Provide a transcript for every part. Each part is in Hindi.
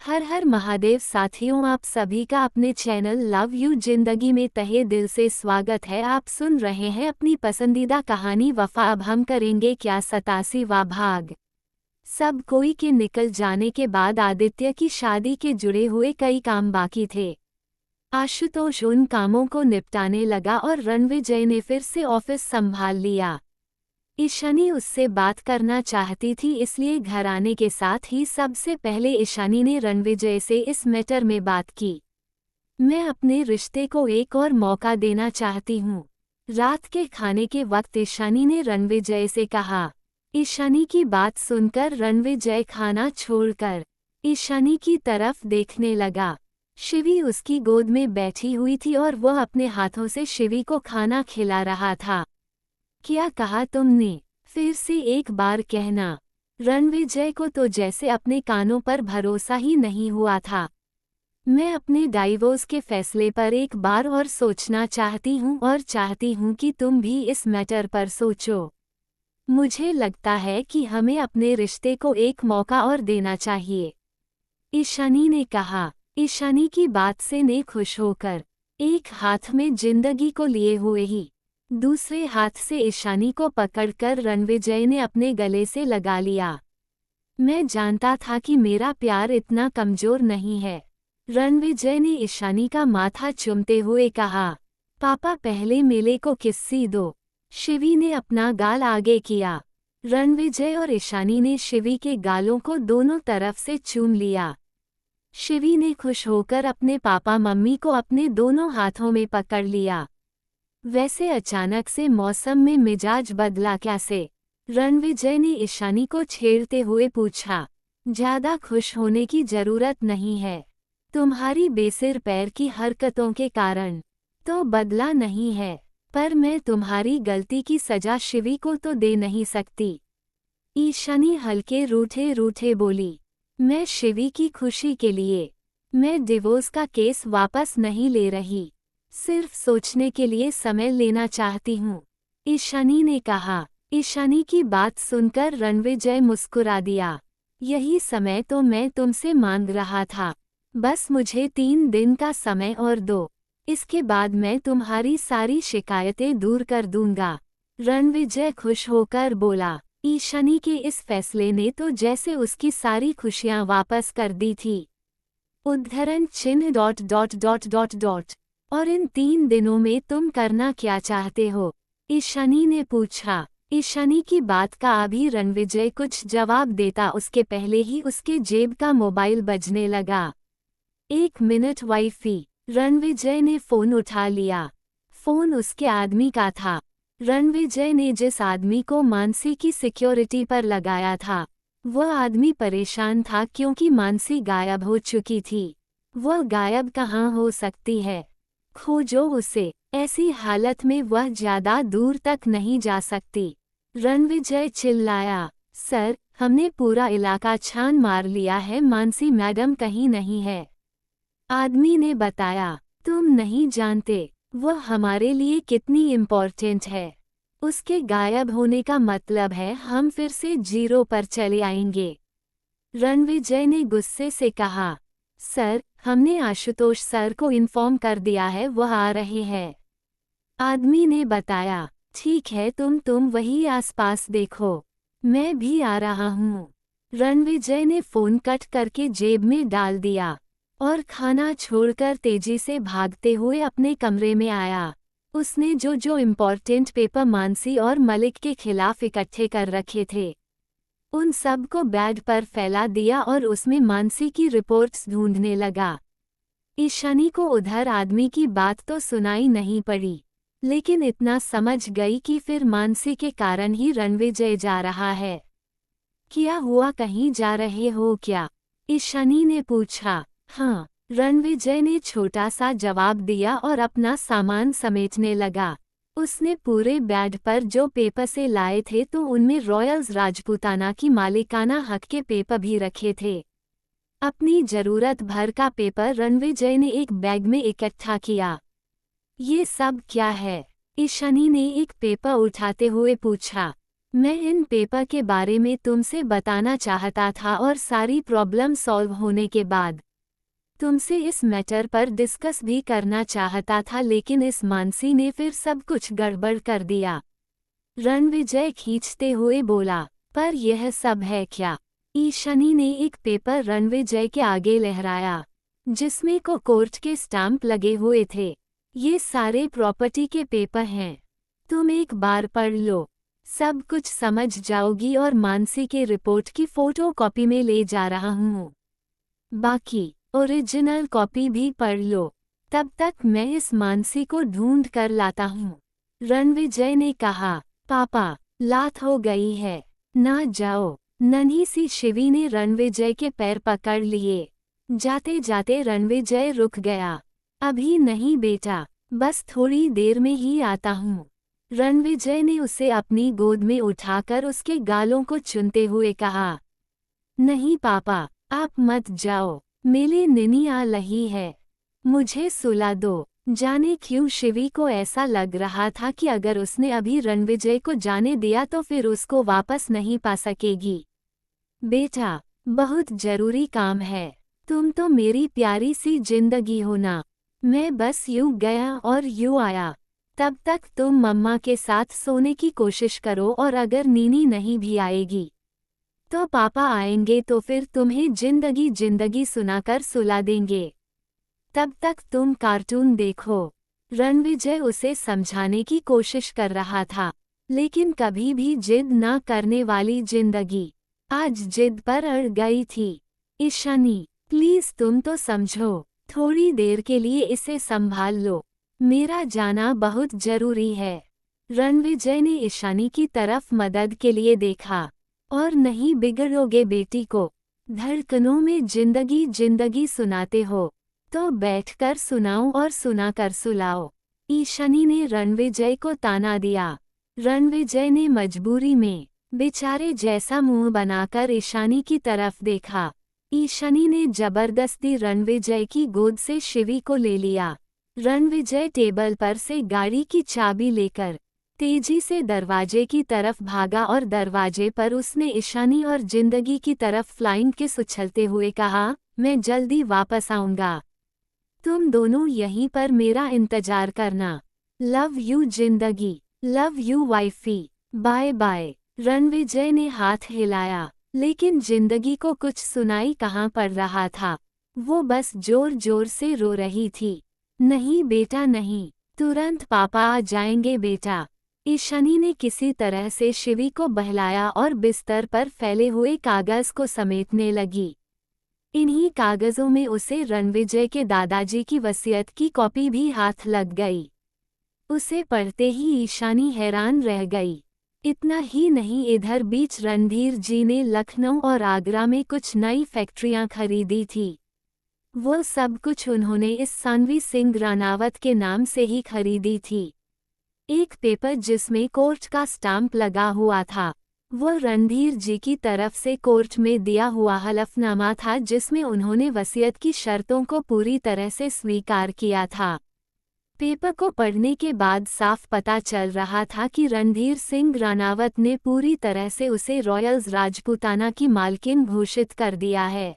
हर हर महादेव साथियों, आप सभी का अपने चैनल लव यू जिंदगी में तहे दिल से स्वागत है। आप सुन रहे हैं अपनी पसंदीदा कहानी वफा। अब हम करेंगे क्या 87वां भाग। सब कोई के निकल जाने के बाद आदित्य की शादी के जुड़े हुए कई काम बाकी थे। आशुतोष उन कामों को निपटाने लगा और रणविजय ने फिर से ऑफिस संभाल लिया। ईशानी उससे बात करना चाहती थी, इसलिए घर आने के साथ ही सबसे पहले ईशानी ने रणविजय से इस मैटर में बात की। मैं अपने रिश्ते को एक और मौका देना चाहती हूँ। रात के खाने के वक्त ईशानी ने रणविजय से कहा। ईशानी की बात सुनकर रणविजय खाना छोड़कर ईशानी की तरफ देखने लगा। शिवी उसकी गोद में बैठी हुई थी और वह अपने हाथों से शिवी को खाना खिला रहा था। क्या कहा तुमने? फिर से एक बार कहना। रणविजय को तो जैसे अपने कानों पर भरोसा ही नहीं हुआ था। मैं अपने डाइवोर्स के फैसले पर एक बार और सोचना चाहती हूँ और चाहती हूँ कि तुम भी इस मैटर पर सोचो। मुझे लगता है कि हमें अपने रिश्ते को एक मौका और देना चाहिए, ईशानी ने कहा। ईशानी की बात से ने खुश होकर एक हाथ में जिंदगी को लिए हुए ही दूसरे हाथ से ईशानी को पकड़कर रणविजय ने अपने गले से लगा लिया। मैं जानता था कि मेरा प्यार इतना कमजोर नहीं है, रणविजय ने ईशानी का माथा चूमते हुए कहा। पापा पहले मेले को किस्सी दो। शिवी ने अपना गाल आगे किया। रणविजय और ईशानी ने शिवी के गालों को दोनों तरफ से चूम लिया। शिवी ने खुश होकर अपने पापा मम्मी को अपने दोनों हाथों में पकड़ लिया। वैसे अचानक से मौसम में मिजाज बदला कैसे? रणविजय ने ईशानी को छेड़ते हुए पूछा। ज्यादा खुश होने की जरूरत नहीं है, तुम्हारी बेसिर पैर की हरकतों के कारण तो बदला नहीं है, पर मैं तुम्हारी गलती की सजा शिवी को तो दे नहीं सकती। ईशानी हल्के रूठे रूठे बोली। मैं शिवी की खुशी के लिए मैं डिवोर्स का केस वापस नहीं ले रही, सिर्फ सोचने के लिए समय लेना चाहती हूँ, ईशानी ने कहा। ईशानी की बात सुनकर रणविजय मुस्कुरा दिया। यही समय तो मैं तुमसे मांग रहा था। बस मुझे 3 दिन का समय और दो, इसके बाद मैं तुम्हारी सारी शिकायतें दूर कर दूंगा, रणविजय खुश होकर बोला। ईशानी के इस फैसले ने तो जैसे उसकी सारी खुशियां वापस कर दी थी। उद्धरण चिन्ह ... और इन 3 दिनों में तुम करना क्या चाहते हो? ईशानी ने पूछा। ईशानी की बात का अभी रणविजय कुछ जवाब देता उसके पहले ही उसके जेब का मोबाइल बजने लगा। 1 मिनट वाइफी। रणविजय ने फोन उठा लिया। फोन उसके आदमी का था। रणविजय ने जिस आदमी को मानसी की सिक्योरिटी पर लगाया था, वह आदमी परेशान था क्योंकि मानसी गायब हो चुकी थी। वह गायब कहाँ हो सकती है? खोजो उसे। ऐसी हालत में वह ज्यादा दूर तक नहीं जा सकती, रणविजय चिल्लाया। सर, हमने पूरा इलाका छान मार लिया है, मानसी मैडम कहीं नहीं है, आदमी ने बताया। तुम नहीं जानते वह हमारे लिए कितनी इम्पोर्टेंट है। उसके गायब होने का मतलब है हम फिर से 0 पर चले आएंगे, रणविजय ने गुस्से से कहा। सर, हमने आशुतोष सर को इन्फॉर्म कर दिया है, वह आ रहे हैं, आदमी ने बताया। ठीक है, तुम वही आसपास देखो, मैं भी आ रहा हूँ। रणविजय ने फोन कट करके जेब में डाल दिया और खाना छोड़कर तेजी से भागते हुए अपने कमरे में आया। उसने जो इम्पोर्टेंट पेपर मानसी और मलिक के खिलाफ इकट्ठे कर रखे थे, उन सब को बेड पर फैला दिया और उसमें मानसी की रिपोर्ट्स ढूंढने लगा। ईशानी को उधर आदमी की बात तो सुनाई नहीं पड़ी, लेकिन इतना समझ गई कि फिर मानसी के कारण ही रणविजय जा रहा है। क्या हुआ, कहीं जा रहे हो क्या? ईशानी ने पूछा। हाँ, रणविजय ने छोटा सा जवाब दिया और अपना सामान समेटने लगा। उसने पूरे बेड पर जो पेपर से लाए थे तो उनमें रॉयल्स राजपूताना की मालिकाना हक के पेपर भी रखे थे। अपनी जरूरत भर का पेपर रणविजय ने एक बैग में इकट्ठा किया। ये सब क्या है? ईशानी ने एक पेपर उठाते हुए पूछा। मैं इन पेपर के बारे में तुमसे बताना चाहता था और सारी प्रॉब्लम सॉल्व होने के बाद तुमसे इस मैटर पर डिस्कस भी करना चाहता था, लेकिन इस मानसी ने फिर सब कुछ गड़बड़ कर दिया। रणविजय खींचते हुए बोला, पर यह सब है क्या? ईशानी ने एक पेपर रणविजय के आगे लहराया, जिसमें कोर्ट के स्टैंप लगे हुए थे। ये सारे प्रॉपर्टी के पेपर हैं। तुम एक बार पढ़ लो, सब कुछ समझ जाओगी और मानसी के रिपोर्ट की फोटोकॉपी में ले जा रहा हूँ। बाकी ओरिजिनल कॉपी भी पढ़ लो। तब तक मैं इस मानसी को ढूंढ कर लाता हूँ। रणविजय ने कहा, पापा, लात हो गई है, ना जाओ। नन्ही सी शिवी ने रणविजय के पैर पकड़ लिए। जाते जाते रणविजय रुक गया। अभी नहीं बेटा, बस थोड़ी देर में ही आता हूँ। रणविजय ने उसे अपनी गोद में उठाकर उसके गालों को चूमते हुए कहा, नहीं पापा, आप मत जाओ, मेरी निनी आ रही है, मुझे सुला दो। जाने क्यों शिवी को ऐसा लग रहा था कि अगर उसने अभी रणविजय को जाने दिया तो फिर उसको वापस नहीं पा सकेगी। बेटा, बहुत जरूरी काम है, तुम तो मेरी प्यारी सी जिंदगी हो ना। मैं बस यूं गया और यूं आया। तब तक तुम मम्मा के साथ सोने की कोशिश करो, और अगर नीनी नहीं भी आएगी तो पापा आएंगे तो फिर तुम्हें जिंदगी जिंदगी सुनाकर सुला देंगे। तब तक तुम कार्टून देखो। रणविजय उसे समझाने की कोशिश कर रहा था, लेकिन कभी भी जिद ना करने वाली जिंदगी आज जिद पर अड़ गई थी। ईशानी, प्लीज तुम तो समझो, थोड़ी देर के लिए इसे संभाल लो, मेरा जाना बहुत जरूरी है। रणविजय ने ईशानी की तरफ मदद के लिए देखा। और नहीं बिगड़ोगे बेटी को, धड़कनों में जिंदगी जिंदगी सुनाते हो तो बैठकर सुनाओ और सुनाकर सुलाओ। ईशानी ने रणविजय को ताना दिया। रणविजय ने मजबूरी में बेचारे जैसा मुंह बनाकर ईशानी की तरफ देखा। ईशानी ने जबरदस्ती रणविजय की गोद से शिवी को ले लिया। रणविजय टेबल पर से गाड़ी की चाबी लेकर तेजी से दरवाजे की तरफ भागा और दरवाजे पर उसने ईशानी और जिंदगी की तरफ फ्लाइंग किस उछलते हुए कहा, मैं जल्दी वापस आऊंगा, तुम दोनों यहीं पर मेरा इंतजार करना। लव यू जिंदगी, love you wifey, bye bye. Ranvijay ने हाथ हिलाया, लेकिन जिंदगी को कुछ सुनाई कहाँ पड़ रहा था। वो बस जोर जोर से रो रही थी, नहीं बेटा नहीं, तुरंत पापा आ जाएंगे बेटा। ईशानी ने किसी तरह से शिवी को बहलाया और बिस्तर पर फैले हुए कागज को समेटने लगी। इन्हीं कागजों में उसे रणविजय के दादाजी की वसीयत की कॉपी भी हाथ लग गई। उसे पढ़ते ही ईशानी हैरान रह गई। इतना ही नहीं, इधर बीच रणधीर जी ने लखनऊ और आगरा में कुछ नई फैक्ट्रियां खरीदी थी। वो सब कुछ उन्होंने इस सानवी सिंह रानावत के नाम से ही खरीदी थी। एक पेपर जिसमें कोर्ट का स्टाम्प लगा हुआ था, वो रणधीर जी की तरफ से कोर्ट में दिया हुआ हलफनामा था, जिसमें उन्होंने वसीयत की शर्तों को पूरी तरह से स्वीकार किया था। पेपर को पढ़ने के बाद साफ पता चल रहा था कि रणधीर सिंह रानावत ने पूरी तरह से उसे रॉयल्स राजपूताना की मालकिन घोषित कर दिया है।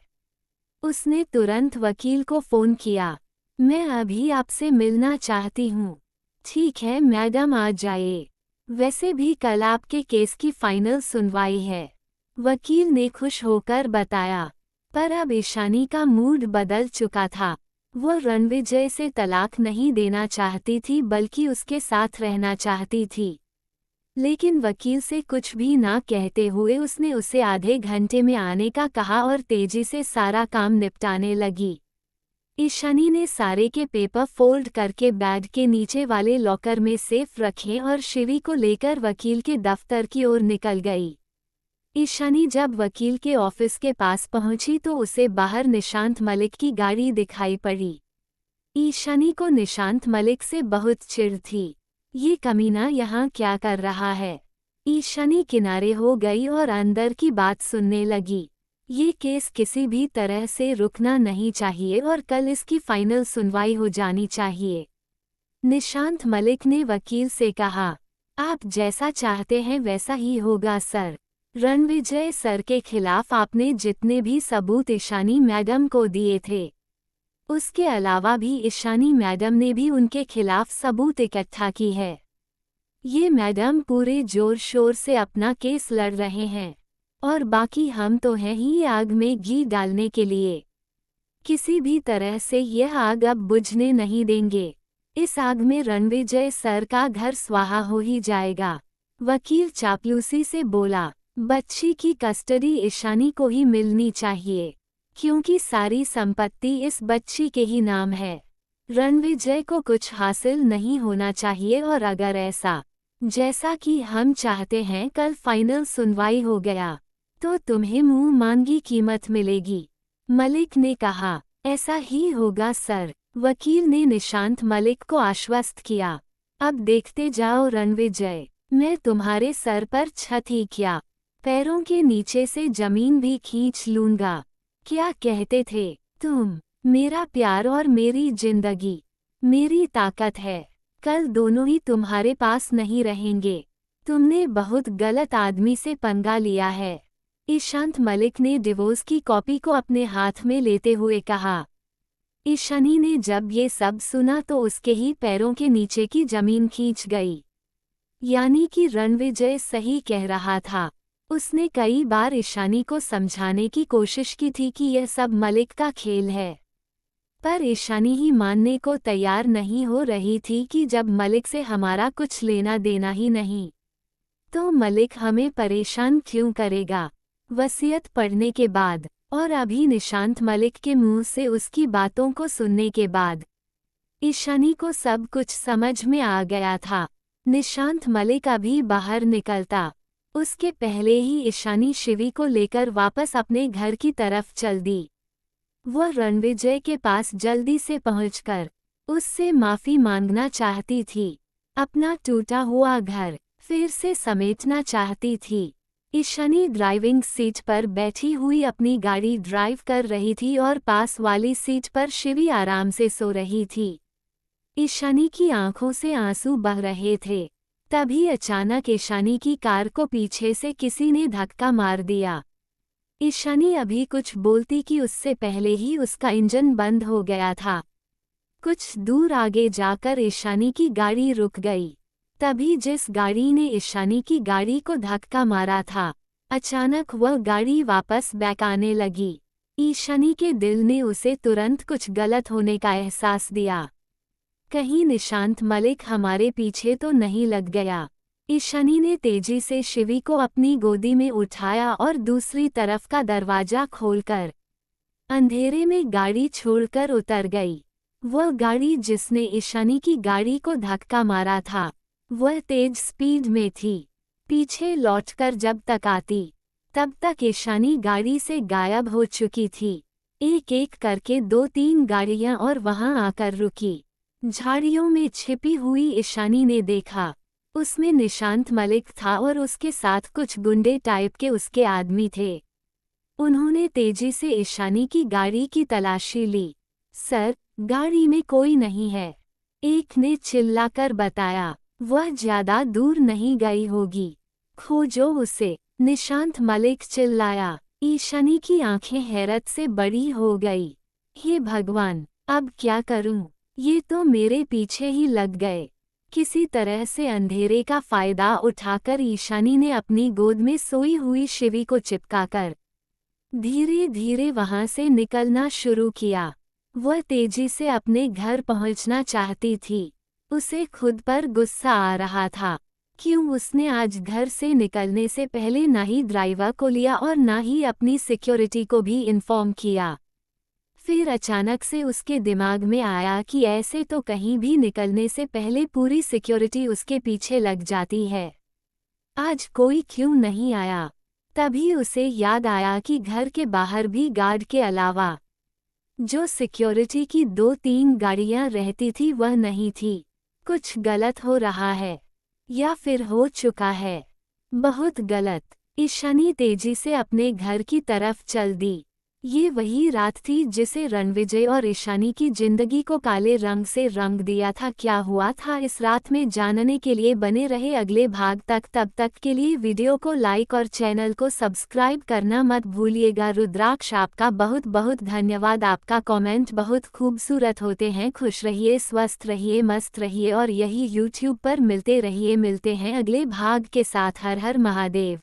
उसने तुरंत वकील को फोन किया, मैं अभी आपसे मिलना चाहती हूँ। ठीक है मैडम, आ जाइए। वैसे भी कल आपके केस की फाइनल सुनवाई है, वकील ने खुश होकर बताया। पर अब ईशानी का मूड बदल चुका था। वो रणविजय से तलाक नहीं देना चाहती थी, बल्कि उसके साथ रहना चाहती थी। लेकिन वकील से कुछ भी ना कहते हुए उसने उसे आधे घंटे में आने का कहा और तेजी से सारा काम निपटाने लगी। ईशानी ने सारे के पेपर फोल्ड करके बेड के नीचे वाले लॉकर में सेफ रखे और शिवी को लेकर वकील के दफ्तर की ओर निकल गई। ईशानी जब वकील के ऑफिस के पास पहुंची तो उसे बाहर निशांत मलिक की गाड़ी दिखाई पड़ी। ईशानी को निशांत मलिक से बहुत चिढ़ थी। ये कमीना यहाँ क्या कर रहा है? ईशानी किनारे हो गई और अंदर की बात सुनने लगी। ये केस किसी भी तरह से रुकना नहीं चाहिए और कल इसकी फाइनल सुनवाई हो जानी चाहिए। निशांत मलिक ने वकील से कहा, आप जैसा चाहते हैं वैसा ही होगा सर। रणविजय सर के खिलाफ आपने जितने भी सबूत ईशानी मैडम को दिए थे, उसके अलावा भी ईशानी मैडम ने भी उनके खिलाफ सबूत इकट्ठा की है। ये मैडम पूरे जोर शोर से अपना केस लड़ रहे हैं, और बाकी हम तो हैं ही आग में घी डालने के लिए। किसी भी तरह से यह आग अब बुझने नहीं देंगे। इस आग में रणविजय सर का घर स्वाहा हो ही जाएगा। वकील चापलूसी से बोला, बच्ची की कस्टडी ईशानी को ही मिलनी चाहिए, क्योंकि सारी संपत्ति इस बच्ची के ही नाम है। रणविजय को कुछ हासिल नहीं होना चाहिए, और अगर ऐसा जैसा कि हम चाहते हैं कल फाइनल सुनवाई हो गया, तो तुम्हें मुंह मांगी कीमत मिलेगी। मलिक ने कहा, ऐसा ही होगा सर। वकील ने निशांत मलिक को आश्वस्त किया। अब देखते जाओ रणविजय, मैं तुम्हारे सर पर छत ही क्या, पैरों के नीचे से जमीन भी खींच लूंगा। क्या कहते थे तुम? मेरा प्यार और मेरी जिंदगी मेरी ताकत है। कल दोनों ही तुम्हारे पास नहीं रहेंगे। तुमने बहुत गलत आदमी से पंगा लिया है। ईशांत मलिक ने डिवोर्स की कॉपी को अपने हाथ में लेते हुए कहा। ईशानी ने जब ये सब सुना तो उसके ही पैरों के नीचे की जमीन खींच गई। यानी कि रणविजय सही कह रहा था। उसने कई बार ईशानी को समझाने की कोशिश की थी कि यह सब मलिक का खेल है, पर ईशानी ही मानने को तैयार नहीं हो रही थी कि जब मलिक से हमारा कुछ लेना देना ही नहीं, तो मलिक हमें परेशान क्यों करेगा। वसीयत पढ़ने के बाद और अभी निशांत मलिक के मुंह से उसकी बातों को सुनने के बाद ईशानी को सब कुछ समझ में आ गया था। निशांत मलिक अभी बाहर निकलता, उसके पहले ही ईशानी शिवी को लेकर वापस अपने घर की तरफ चल दी। वह रणविजय के पास जल्दी से पहुंचकर उससे माफी मांगना चाहती थी। अपना टूटा हुआ घर फिर से समेटना चाहती थी। ईशानी ड्राइविंग सीट पर बैठी हुई अपनी गाड़ी ड्राइव कर रही थी और पास वाली सीट पर शिवी आराम से सो रही थी। ईशानी की आंखों से आंसू बह रहे थे। तभी अचानक ईशानी की कार को पीछे से किसी ने धक्का मार दिया। ईशानी अभी कुछ बोलती कि उससे पहले ही उसका इंजन बंद हो गया था। कुछ दूर आगे जाकर ईशानी की गाड़ी रुक गई। तभी जिस गाड़ी ने ईशानी की गाड़ी को धक्का मारा था, अचानक वह गाड़ी वापस बैक आने लगी। ईशानी के दिल ने उसे तुरंत कुछ गलत होने का एहसास दिया। कहीं निशांत मलिक हमारे पीछे तो नहीं लग गया। ईशानी ने तेजी से शिवी को अपनी गोदी में उठाया और दूसरी तरफ का दरवाजा खोलकर अंधेरे में गाड़ी छोड़कर उतर गई। वह गाड़ी जिसने ईशानी की गाड़ी को धक्का मारा था, वह तेज स्पीड में थी। पीछे लौटकर जब तक आती, तब तक ईशानी गाड़ी से गायब हो चुकी थी। एक एक करके 2-3 गाड़ियां और वहां आकर रुकी। झाड़ियों में छिपी हुई ईशानी ने देखा, उसमें निशांत मलिक था और उसके साथ कुछ गुंडे टाइप के उसके आदमी थे। उन्होंने तेजी से ईशानी की गाड़ी की तलाशी ली। सर, गाड़ी में कोई नहीं है, एक ने चिल्लाकर बताया। वह ज्यादा दूर नहीं गई होगी, खोजो उसे, निशांत मलिक चिल्लाया। ईशानी की आंखें हैरत से बड़ी हो गई। हे भगवान, अब क्या करूं? ये तो मेरे पीछे ही लग गए। किसी तरह से अंधेरे का फायदा उठाकर ईशानी ने अपनी गोद में सोई हुई शिवी को चिपकाकर धीरे धीरे वहां से निकलना शुरू किया। वह तेजी से अपने घर पहुंचना चाहती थी। उसे खुद पर गुस्सा आ रहा था, क्यों उसने आज घर से निकलने से पहले ना ही ड्राइवर को लिया और ना ही अपनी सिक्योरिटी को भी इन्फॉर्म किया। फिर अचानक से उसके दिमाग में आया कि ऐसे तो कहीं भी निकलने से पहले पूरी सिक्योरिटी उसके पीछे लग जाती है। आज कोई क्यों नहीं आया? तभी उसे याद आया कि घर के बाहर भी गार्ड के अलावा जो सिक्योरिटी की 2-3 गाड़ियां रहती थी वह नहीं थी। कुछ गलत हो रहा है, या फिर हो चुका है बहुत गलत। ईशानी तेजी से अपने घर की तरफ चल दी। ये वही रात थी जिसे रणविजय और ईशानी की जिंदगी को काले रंग से रंग दिया था। क्या हुआ था इस रात में जानने के लिए बने रहे अगले भाग तक। तब तक के लिए वीडियो को लाइक और चैनल को सब्सक्राइब करना मत भूलिएगा। रुद्राक्ष आपका बहुत बहुत धन्यवाद। आपका कमेंट बहुत खूबसूरत होते हैं। खुश रहिए, स्वस्थ रहिए, मस्त रहिए और यही यूट्यूब पर मिलते रहिए। मिलते हैं अगले भाग के साथ। हर हर महादेव।